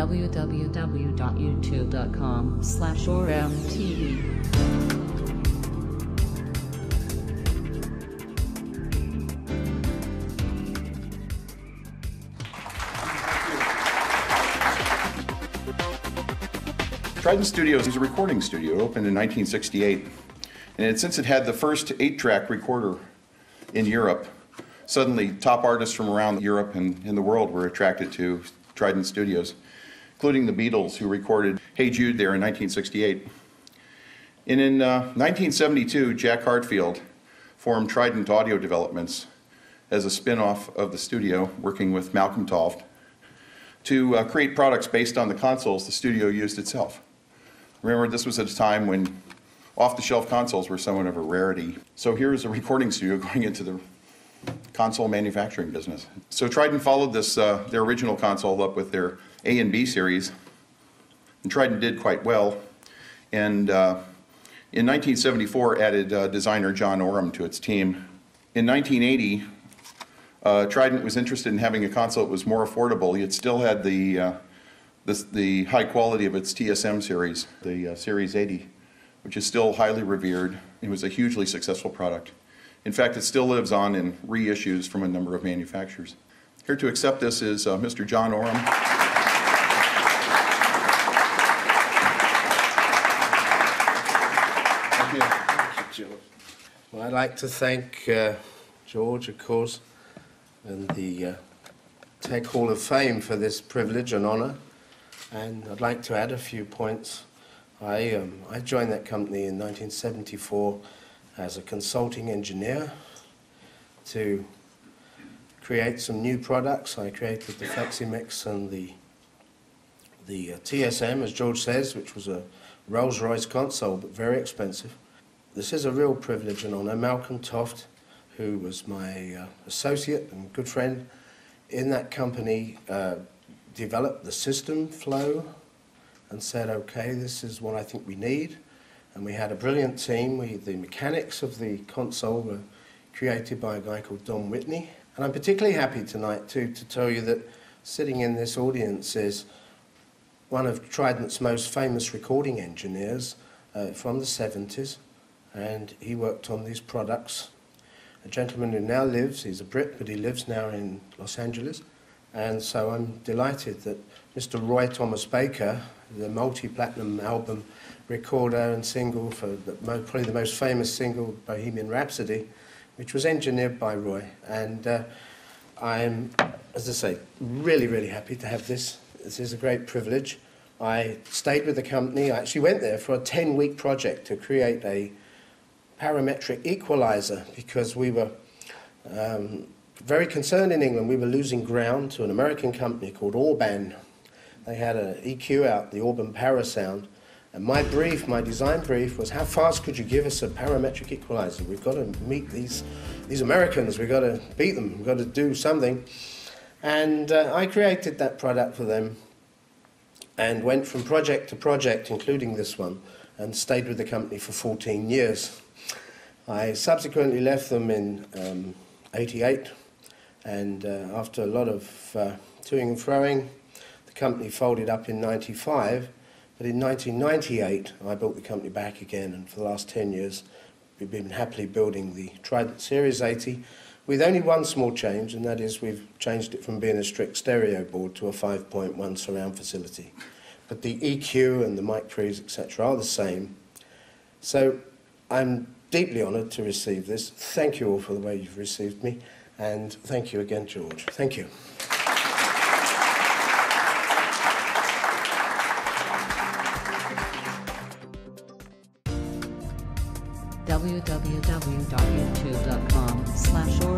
www.youtube.com/OramTV. Trident Studios is a recording studio. It opened in 1968, and since it had the first 8-track recorder in Europe, suddenly top artists from around Europe and in the world were attracted to Trident Studios, including the Beatles, who recorded Hey Jude there in 1968. And in 1972, Jack Hartfield formed Trident Audio Developments as a spin-off of the studio, working with Malcolm Toft, to create products based on the consoles the studio used itself. Remember, this was at a time when off-the-shelf consoles were somewhat of a rarity. So here's a recording studio going into the console manufacturing business. So Trident followed this, their original console up with their A and B series, and Trident did quite well. And in 1974 added designer John Oram to its team. In 1980, Trident was interested in having a console that was more affordable, yet still had the high quality of its TSM series, the Series 80, which is still highly revered. It was a hugely successful product. In fact, it still lives on in reissues from a number of manufacturers. Here to accept this is Mr. John Oram. Thank you, George. Well, I'd like to thank George, of course, and the TEC Hall of Fame for this privilege and honor. And I'd like to add a few points. I joined that company in 1974 as a consulting engineer to create some new products. I created the FlexiMix and the TSM, as George says, which was a Rolls-Royce console, but very expensive. This is a real privilege and honor. Malcolm Toft, who was my associate and good friend in that company, developed the system flow and said, okay, this is what I think we need. And we had a brilliant team. The mechanics of the console were created by a guy called Don Whitney. And I'm particularly happy tonight, too, to tell you that sitting in this audience is one of Trident's most famous recording engineers from the 70s. And he worked on these products. A gentleman who now lives, he's a Brit, but he lives now in Los Angeles. And so I'm delighted that Mr. Roy Thomas Baker, the multi-platinum album recorder and single for probably the most famous single, Bohemian Rhapsody, which was engineered by Roy. And I'm, as I say, really, really happy to have this. This is a great privilege. I stayed with the company. I actually went there for a 10-week project to create a parametric equalizer because we were very concerned in England. We were losing ground to an American company called Oram. They had an EQ out, the Oram Parasound, and my design brief was, how fast could you give us a parametric equalizer? We've got to meet these Americans, we've got to beat them, we've got to do something. And I created that product for them and went from project to project, including this one, and stayed with the company for 14 years. I subsequently left them in '88, and after a lot of toing and froing, the company folded up in '95. But in 1998, I built the company back again, and for the last 10 years, we've been happily building the Trident Series 80 with only one small change, and that is we've changed it from being a strict stereo board to a 5.1 surround facility. But the EQ and the mic pre's, etc., are the same. So I'm deeply honoured to receive this. Thank you all for the way you've received me, and thank you again, George. Thank you. www.youtube.com/Oram